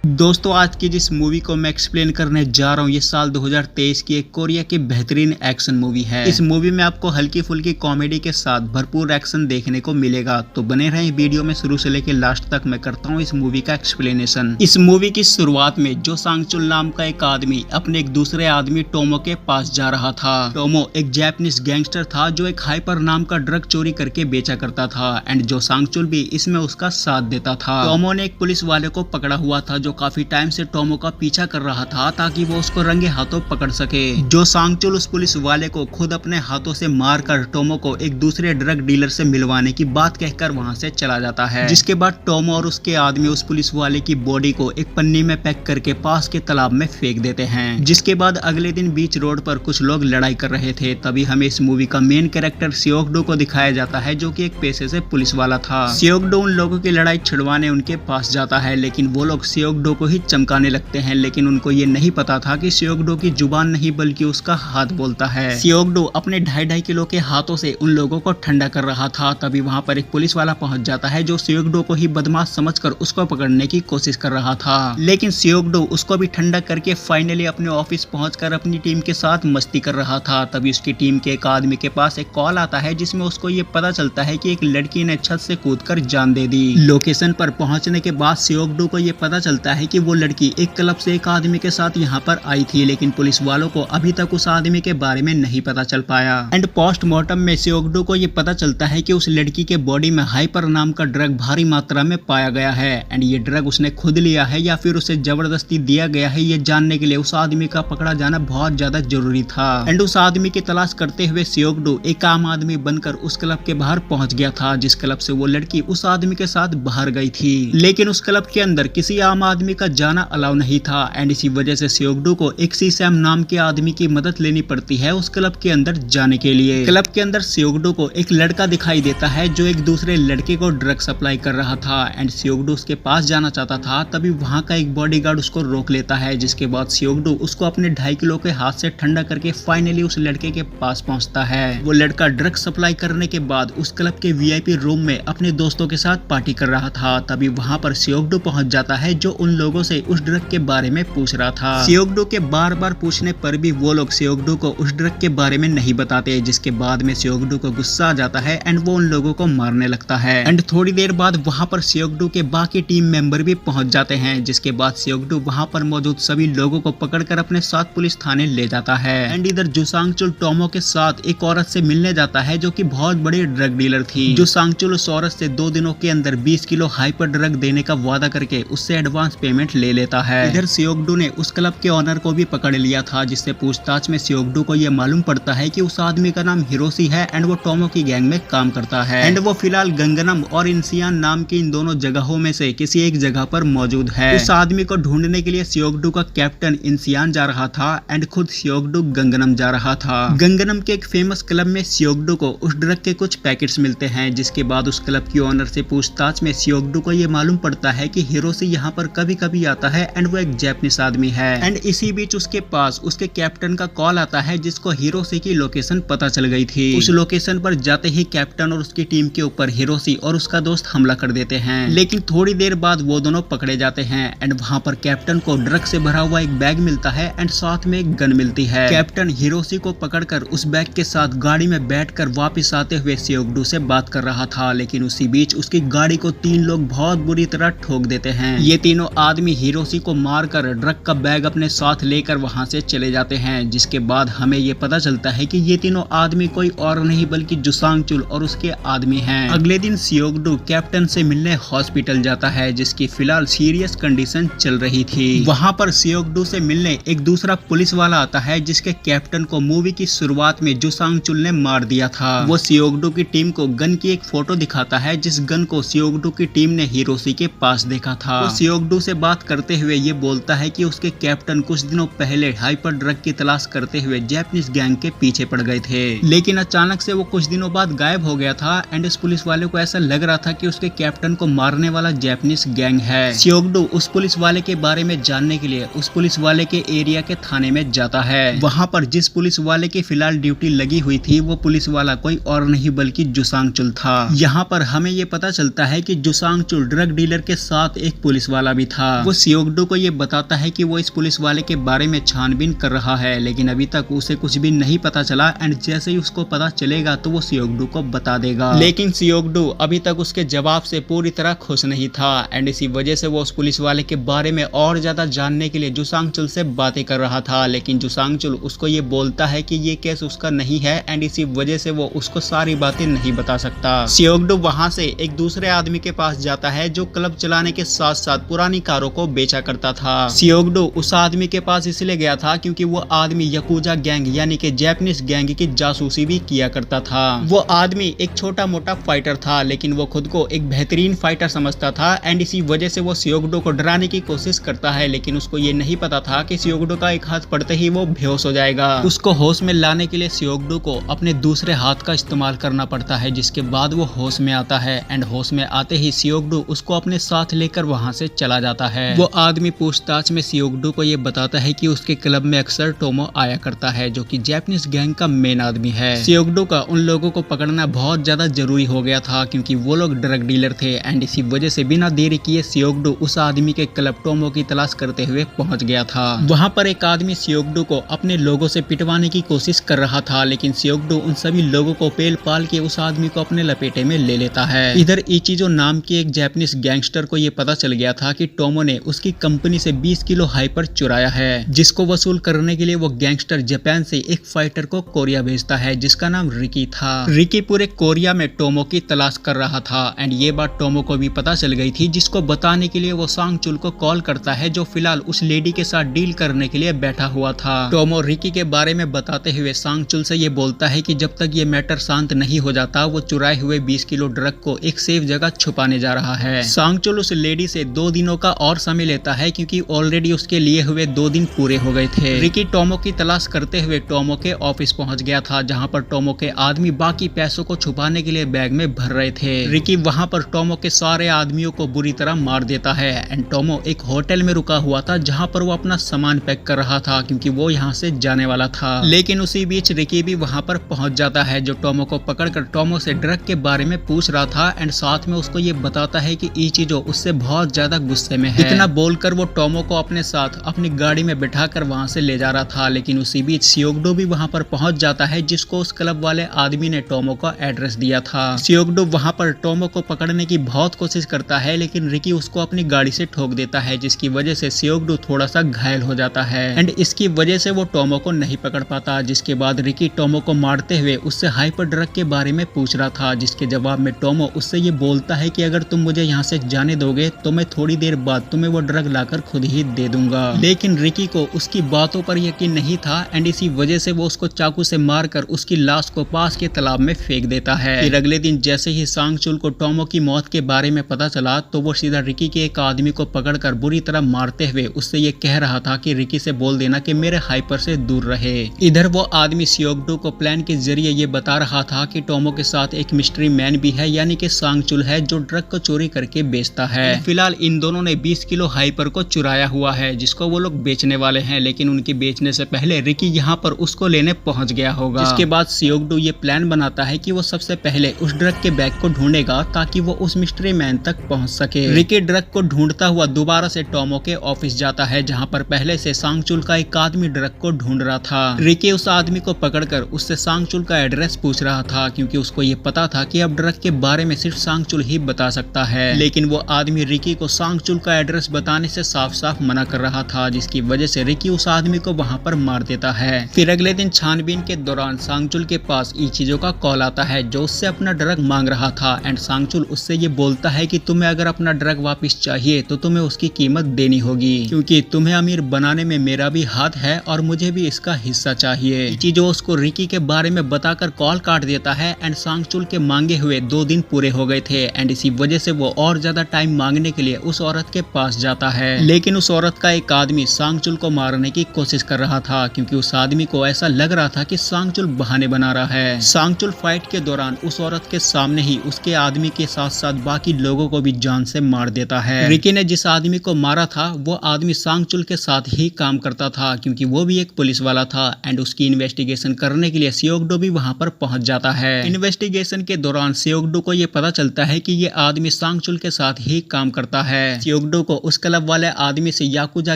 दोस्तों आज की जिस मूवी को मैं एक्सप्लेन करने जा रहा हूँ ये साल 2023 की एक कोरिया की बेहतरीन एक्शन मूवी है। इस मूवी में आपको हल्की फुल्की कॉमेडी के साथ भरपूर एक्शन देखने को मिलेगा, तो बने रहें वीडियो में शुरू से लेकर लास्ट तक। मैं करता हूँ इस मूवी का एक्सप्लेनेशन। इस मूवी की शुरुआत में जो सांगचुल नाम का एक आदमी अपने एक दूसरे आदमी टोमो के पास जा रहा था। टोमो एक जापानीज गैंगस्टर था जो एक हाइपर नाम का ड्रग चोरी करके बेचा करता था एंड जो सांगचुल भी इसमें उसका साथ देता था। टोमो ने एक पुलिस वाले को पकड़ा हुआ था जो काफी टाइम से टोमो का पीछा कर रहा था ताकि वो उसको रंगे हाथों पकड़ सके। जो सांगचुल उस पुलिस वाले को खुद अपने हाथों से मारकर टोमो को एक दूसरे ड्रग डीलर से मिलवाने की बात कहकर वहां से चला जाता है। जिसके बाद टोमो और उसके आदमी उस पुलिस वाले की बॉडी को एक पन्नी में पैक करके पास के तालाब में फेंक देते हैं। जिसके बाद अगले दिन बीच रोड पर कुछ लोग लड़ाई कर रहे थे। तभी हमें इस मूवी का मेन कैरेक्टर सियोकडो को दिखाया जाता है जो कि एक पेशे से पुलिस वाला था। सियोकडो उन लोगों की लड़ाई छिड़वाने उनके पास जाता है, लेकिन वो लोग सियोकडो को ही चमकाने लगते हैं। लेकिन उनको ये नहीं पता था कि सियोकडो की जुबान नहीं बल्कि उसका हाथ बोलता है। सियोकडो अपने 2.5 किलो के हाथों से उन लोगों को ठंडा कर रहा था। तभी वहां पर एक पुलिस वाला पहुंच जाता है जो सियोकडो को ही बदमाश समझकर उसको पकड़ने की कोशिश कर रहा था। लेकिन सियोकडो उसको भी ठंडा करके फाइनली अपने ऑफिस पहुंचकर अपनी टीम के साथ मस्ती कर रहा था। तभी उसकी टीम के एक आदमी के पास एक कॉल आता है जिसमें उसको ये पता चलता है कि एक लड़की ने छत से कूदकर जान दे दी। लोकेशन पर पहुंचने के बाद सियोकडो को ये पता चलता है कि वो लड़की एक क्लब से एक आदमी के साथ यहाँ पर आई थी, लेकिन पुलिस वालों को अभी तक उस आदमी के बारे में नहीं पता चल पाया। एंड पोस्टमार्टम में सियोकडो को ये पता चलता है कि उस लड़की के बॉडी में हाइपर नाम का ड्रग भारी मात्रा में पाया गया है एंड ये ड्रग उसने खुद लिया है या फिर उसे जबरदस्ती दिया गया है। ये जानने के लिए उस आदमी का पकड़ा जाना बहुत ज्यादा जरूरी था। एंड उस आदमी की तलाश करते हुए सियोकडो एक आम आदमी बनकर उस क्लब के बाहर पहुंच गया था जिस क्लब से वो लड़की उस आदमी के साथ बाहर गई थी। लेकिन उस क्लब के अंदर किसी आम आदमी का जाना अलाउ नहीं था एंड इसी वजह से सियोकडो को एक सैम नाम के आदमी की मदद लेनी पड़ती है उस क्लब के अंदर जाने के लिए। क्लब के अंदर सियोकडो को एक लड़का दिखाई देता है जो एक दूसरे लड़के को ड्रग सप्लाई कर रहा था एंड सियोकडो उसके पास जाना चाहता था। तभी वहां का एक बॉडीगार्ड उसको रोक लेता है, जिसके बाद सियोकडो उसको अपने 2.5 किलो के हाथ से ठंडा करके फाइनली उस लड़के के पास पहुंचता है। वो लड़का ड्रग सप्लाई करने के बाद उस क्लब के VIP रूम में अपने दोस्तों के साथ पार्टी कर रहा था। तभी वहां पर सियोकडो पहुंच जाता है जो उन लोगों से उस ड्रग के बारे में पूछ रहा था। सियोकडो के बार बार पूछने पर भी वो लोग सियोकडो को उस ड्रग के बारे में नहीं बताते, जिसके बाद में सियोकडो को गुस्सा आ जाता है एंड वो उन लोगों को मारने लगता है। एंड थोड़ी देर बाद वहां पर सियोकडो के बाकी टीम मेंबर भी पहुंच जाते हैं, जिसके बाद सियोकडो वहां पर मौजूद सभी लोगों को पकड़कर अपने साथ पुलिस थाने ले जाता है। एंड इधर जो सांगचुल टोमो के साथ एक औरत से मिलने जाता है जो कि बहुत बड़ी ड्रग डीलर थी। जो सांगचुल उस औरत से 2 दिनों के अंदर 20 किलो हाइपर ड्रग देने का वादा करके उससे एडवांस पेमेंट ले लेता है। इधर सियोकडो ने उस क्लब के ऑनर को भी पकड़ लिया था, जिससे पूछताछ में सियोकडो को यह मालूम पड़ता है कि उस आदमी का नाम हिरोशी है एंड वो टोमो की गैंग में काम करता है एंड वो फिलहाल गंगनम और इंसियान नाम की इन दोनों जगहों में से किसी एक जगह पर मौजूद है। उस आदमी को ढूंढने के लिए सियोकडो का कैप्टन इंसियान जा रहा था एंड खुद सियोकडो गंगनम जा रहा था। गंगनम के एक फेमस क्लब में सियोकडो को उस ड्रग के कुछ पैकेट्स मिलते हैं, जिसके बाद उस क्लब की ओनर से पूछताछ में सियोकडो को यह मालूम पड़ता है कि हिरोशी यहाँ पर कभी कभी आता है एंड वो एक जापानीज आदमी है। एंड इसी बीच उसके पास उसके कैप्टन का कॉल आता है जिसको हिरोशी की लोकेशन पता चल गई थी। उस लोकेशन पर जाते ही कैप्टन और उसकी टीम के ऊपर हिरोशी और उसका दोस्त हमला कर देते हैं, लेकिन थोड़ी देर बाद वो दोनों पकड़े जाते हैं एंड वहां पर कैप्टन को ड्रग से भरा हुआ एक बैग मिलता है एंड साथ में एक गन मिलती है। कैप्टन हिरोशी को पकड़कर उस बैग के साथ गाड़ी में बैठकर वापस आते हुए सियोकडो से बात कर रहा था, लेकिन उसी बीच उसकी गाड़ी को 3 लोग बहुत बुरी तरह ठोक देते हैं। ये तीनों आदमी हिरोशी को मारकर ड्रग का बैग अपने साथ लेकर वहां से चले जाते हैं। जिसके बाद हमें ये पता चलता है कि ये तीनों आदमी कोई और नहीं बल्कि जो सांगचुल और उसके आदमी हैं। अगले दिन सियोकडो कैप्टन से मिलने हॉस्पिटल जाता है, जिसकी फिलहाल सीरियस कंडीशन चल रही थी। वहां पर सियोकडो से मिलने एक दूसरा पुलिस वाला आता है जिसके कैप्टन को मूवी की शुरुआत में जो सांगचुल ने मार दिया था। वो सियोकडो की टीम को गन की एक फोटो दिखाता है, जिस गन को सियोकडो की टीम ने हिरोशी के पास देखा था। वो सियोकडो से बात करते हुए ये बोलता है कि उसके कैप्टन कुछ दिनों पहले हाइपर ड्रग की तलाश करते हुए जापानीज गैंग के पीछे पड़ गए थे, लेकिन अचानक से वो कुछ दिनों बाद गायब हो गया था एंड इस पुलिस वाले को ऐसा लग रहा था कि उसके कैप्टन को मारने वाला जापानीज गैंग है। सियोकडो उस पुलिस वाले के बारे में जानने के लिए उस पुलिस वाले के एरिया के थाने में जाता है। वहां पर जिस पुलिस वाले की फिलहाल ड्यूटी लगी हुई थी वो पुलिस वाला कोई और नहीं बल्कि जो सांगचुल था। यहाँ पर हमें ये पता चलता है कि जो सांगचुल ड्रग डीलर के साथ एक पुलिस वाला भी था। वो सियोगडो को ये बताता है कि वो इस पुलिस वाले के बारे में छानबीन कर रहा है, लेकिन अभी तक उसे कुछ भी नहीं पता चला एंड जैसे ही उसको पता चलेगा तो वो सियोगडो को बता देगा। लेकिन सियोगडो अभी तक उसके जवाब से पूरी तरह खुश नहीं था एंड इसी वजह से वो उस पुलिस वाले के बारे में और ज्यादा जानने के लिए जुसांगचुल से बातें कर रहा था, लेकिन जुसांगचुल उसको ये बोलता है कि ये केस उसका नहीं है एंड इसी वजह से वो उसको सारी बातें नहीं बता सकता। सियोगडो वहां से एक दूसरे आदमी के पास जाता है जो क्लब चलाने के साथ साथ पुरानी कारों को बेचा करता था। सियोगडो उस आदमी के पास इसलिए गया था क्योंकि वो आदमी यकूजा गैंग यानी कि जापानीज गैंग की जासूसी भी किया करता था। वो आदमी एक छोटा मोटा फाइटर था, लेकिन वो खुद को एक बेहतरीन फाइटर समझता था एंड इसी वजह से वो सियोगडो को डराने की कोशिश करता है, लेकिन उसको ये नहीं पता था कि सियोगडो का एक हाथ पड़ते ही वो बेहोश हो जाएगा। उसको होश में लाने के लिए सियोगडो को अपने दूसरे हाथ का इस्तेमाल करना पड़ता है, जिसके बाद वो होश में आता है एंड होश में आते ही सियोगडो उसको अपने साथ लेकर वहां से चला जाता है। वो आदमी पूछताछ में सियोगडो को ये बताता है कि उसके क्लब में अक्सर टोमो आया करता है, जो कि जापानीज गैंग का मेन आदमी है। सियोगडो का उन लोगों को पकड़ना बहुत ज्यादा जरूरी हो गया था क्योंकि वो लोग ड्रग डीलर थे एंड इसी वजह से बिना देरी किए सियोगडो उस आदमी के क्लब टोमो की तलाश करते हुए पहुंच गया था। वहां पर एक आदमी सियोगडो को अपने लोगों से पिटवाने की कोशिश कर रहा था, लेकिन सियोगडो उन सभी लोगों को पेल पाल के उस आदमी को अपने लपेटे में ले लेता है। इधर इचिजो नाम के एक जापानीज गैंगस्टर को ये पता चल गया था कि टोमो ने उसकी कंपनी से 20 किलो हाइपर चुराया है, जिसको वसूल करने के लिए वो गैंगस्टर जापान से एक फाइटर को कोरिया भेजता है जिसका नाम रिकी था। रिकी पूरे कोरिया में टोमो की तलाश कर रहा था एंड ये बात टोमो को भी पता चल गई थी, जिसको बताने के लिए वो सांगचुल को कॉल करता है जो फिलहाल उस लेडी के साथ डील करने के लिए बैठा हुआ था। टोमो रिकी के बारे में बताते हुए सांगचुल से ये बोलता है कि जब तक ये मैटर शांत नहीं हो जाता वो चुराए हुए 20 किलो ड्रग को एक सेफ जगह छुपाने जा रहा है। सांगचुल उस लेडी से 2 दिनों का और समय लेता है क्योंकि ऑलरेडी उसके लिए हुए 2 दिन पूरे हो गए थे। रिकी टोमो की तलाश करते हुए टोमो के ऑफिस पहुंच गया था, जहां पर टोमो के आदमी बाकी पैसों को छुपाने के लिए बैग में भर रहे थे। रिकी वहां पर टोमो के सारे आदमियों को बुरी तरह मार देता है एंड टोमो एक होटल में रुका हुआ था जहां पर वो अपना सामान पैक कर रहा था क्योंकि वो यहां से जाने वाला था। लेकिन उसी बीच रिकी भी वहां पर पहुंच जाता है जो टोमो को पकड़कर टोमो से ड्रग के बारे में पूछ रहा था एंड साथ में उसको ये बताता है कि इचिजो उससे बहुत ज्यादा गुस्से में है। इतना बोलकर वो टोमो को अपने साथ अपनी गाड़ी में बिठाकर वहां से ले जा रहा था, लेकिन उसी बीच सियोगडो भी वहां पर पहुंच जाता है जिसको उस क्लब वाले आदमी ने टोमो का एड्रेस दिया था। सियोगडो वहां पर टोमो को पकड़ने की बहुत कोशिश करता है, लेकिन रिकी उसको अपनी गाड़ी से ठोक देता है, जिसकी वजह से सियोगडो थोड़ा सा घायल हो जाता है एंड इसकी वजह से वो टोमो को नहीं पकड़ पाता। जिसके बाद रिकी टोमो को मारते हुए उससे हाइपर ड्रग के बारे में पूछ रहा था, जिसके जवाब में टोमो उससे ये बोलता है कि अगर तुम मुझे यहाँ से जाने दोगे तो मैं थोड़ी देर बाद तुम्हें वो ड्रग लाकर खुद ही दे दूंगा। लेकिन रिकी को उसकी बातों पर यकीन नहीं था एंड इसी वजह से वो उसको चाकू से मारकर उसकी लाश को पास के तालाब में फेंक देता है। फिर अगले दिन जैसे ही सांगचुल को टोमो की मौत के बारे में पता चला तो वो सीधा रिकी के एक आदमी को पकड़कर बुरी तरह मारते हुए उससे ये कह रहा था कि रिकी से बोल देना कि मेरे हाइपर से दूर रहे। इधर वो आदमी सियोगडो को प्लान के जरिए ये बता रहा था कि टोमो के साथ एक मिस्ट्री मैन भी है यानी कि सांगचुल है जो ड्रग को चोरी करके बेचता है। फिलहाल इन दोनों ने 20 किलो हाइपर को चुराया हुआ है जिसको वो लोग बेचने वाले हैं, लेकिन उनके बेचने से पहले रिकी यहाँ पर उसको लेने पहुंच गया होगा। इसके बाद सियोगडो ये प्लान बनाता है कि वो सबसे पहले उस ड्रग के बैग को ढूंढेगा ताकि वो उस मिस्ट्री मैन तक पहुंच सके। रिकी ड्रग को ढूंढता हुआ दोबारा से टोमो के ऑफिस जाता है जहाँ पर पहले से सांगचुल का एक आदमी ड्रग को ढूंढ रहा था। रिकी उस आदमी को पकड़कर उससे सांगचुल का एड्रेस पूछ रहा था क्योंकि उसको ये पता था कि अब ड्रग के बारे में सिर्फ सांगचुल ही बता सकता है, लेकिन वो आदमी रिकी को सांगचुल का एड्रेस बताने से साफ साफ मना कर रहा था, जिसकी वजह से रिकी उस आदमी को वहां पर मार देता है। फिर अगले दिन छानबीन के दौरान सांगचुल के पास इचिजो का कॉल आता है जो उससे अपना ड्रग मांग रहा था एंड सांगचुल उससे ये बोलता है कि तुम्हें अगर अपना ड्रग वापस चाहिए तो तुम्हें उसकी कीमत देनी होगी क्योंकि तुम्हें अमीर बनाने में मेरा भी हाथ है और मुझे भी इसका हिस्सा चाहिए। इचिजो उसको रिकी के बारे में बताकर कॉल काट देता है एंड सांगचुल के मांगे हुए 2 दिन पूरे हो गए थे एंड इसी वजह से वो और ज्यादा टाइम मांगने के लिए उस औरत के पास जाता है, लेकिन उस औरत का एक आदमी सांगचुल को मारने की कोशिश कर रहा था क्योंकि उस आदमी को ऐसा लग रहा था कि सांगचुल बहाने बना रहा है। सांगचुल फाइट के दौरान उस औरत के सामने ही उसके आदमी के साथ साथ बाकी लोगों को भी जान से मार देता है। रिकी ने जिस आदमी को मारा था वो आदमी सांगचुल के साथ ही काम करता था क्योंकि वो भी एक पुलिस वाला था एंड उसकी इन्वेस्टिगेशन करने के लिए सियोगडो भी वहां पर पहुंच जाता है। इन्वेस्टिगेशन के दौरान सियोगडो को ये पता चलता है कि ये आदमी सांगचुल के साथ ही काम करता है। सियोगडो सियोगडो को उस क्लब वाले आदमी से याकुजा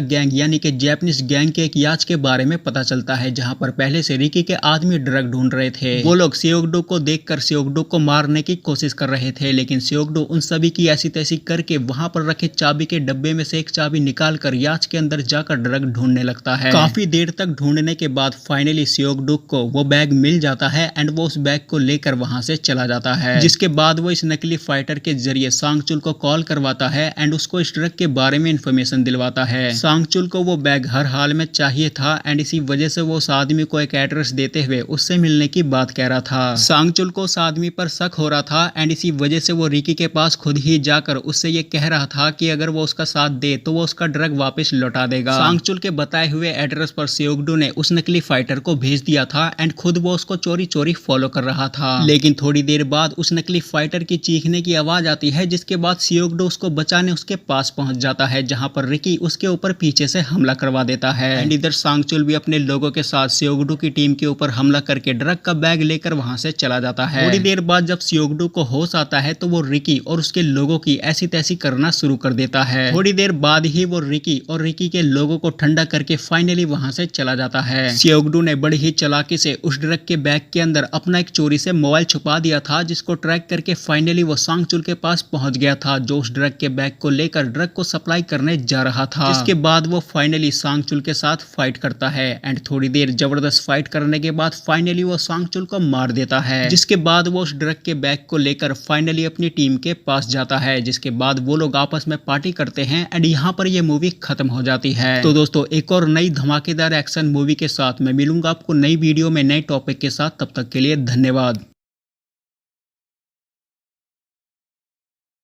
गैंग यानी कि जापानीज गैंग के एक याच के बारे में पता चलता है, जहां पर पहले से रिकी के आदमी ड्रग ढूंढ रहे थे। वो लोग सियोगडो को देखकर सियोगडो को मारने की कोशिश कर रहे थे, लेकिन सियोगडो उन सभी की ऐसी तैसी करके वहां पर रखे चाबी के डब्बे में से एक चाबी निकाल कर याच के अंदर जाकर ड्रग ढूंढने लगता है। काफी देर तक ढूंढने के बाद फाइनली सियोगडो को वो बैग मिल जाता है एंड वो उस बैग को लेकर वहां से चला जाता है, जिसके बाद वो इस नकली फाइटर के जरिए सांगचुल को कॉल करवाता है एंड उसको इस ड्रग के बारे में इंफॉर्मेशन दिलवाता है। सांगचुल को वो बैग हर हाल में चाहिए था एंड इसी वजह से वो उस आदमी को एक एड्रेस देते हुए उससे मिलने की बात कह रहा था। सांगचुल को उस आदमी पर शक हो रहा था एंड इसी वजह से वो रिकी के पास खुद ही जाकर उससे ये कह रहा था कि अगर वो उसका साथ दे तो वो उसका ड्रग वापस लौटा देगा। सांगचुल के बताए हुए एड्रेस पर सियोगडो ने उस नकली फाइटर को भेज दिया था एंड खुद वो उसको चोरी चोरी फॉलो कर रहा था। लेकिन थोड़ी देर बाद उस नकली फाइटर की चीखने की आवाज आती है, जिसके बाद सियोगडो उसको बचाने उसके पास पहुंच जाता है, जहां पर रिकी उसके ऊपर पीछे से हमला करवा देता है एंड इधर सांगचुल भी अपने लोगों के साथ सियोगडो की टीम के ऊपर हमला करके ड्रग का बैग लेकर वहां से चला जाता है। थोड़ी देर बाद जब सियोगडो को होश आता है तो वो रिकी और उसके लोगों की ऐसी तैसी करना शुरू कर देता है। थोड़ी देर बाद ही वो रिकी और रिकी के लोगों को ठंडा करके फाइनली वहां से चला जाता है। सियोगडो ने बड़ी ही चालाकी से उस ड्रग के बैग के अंदर अपना एक चोरी से मोबाइल छुपा दिया था, जिसको ट्रैक करके फाइनली वो सांगचुल के पास पहुंच गया था, जो उस ड्रग के बैग को लेकर ड्रग को सप्लाई करने जा रहा था। इसके बाद वो फाइनली सांगचुल के साथ फाइट करता है एंड थोड़ी देर जबरदस्त फाइट करने के बाद फाइनली वो सांगचुल को मार देता है, जिसके बाद वो उस ड्रग के बैग को लेकर फाइनली अपनी टीम के पास जाता है, जिसके बाद वो लोग आपस में पार्टी करते हैं एंड यहाँ पर ये मूवी खत्म हो जाती है। तो दोस्तों एक और नई धमाकेदार एक्शन मूवी के साथ मैं मिलूंगा आपको नई वीडियो में नए टॉपिक के साथ, तब तक के लिए धन्यवाद।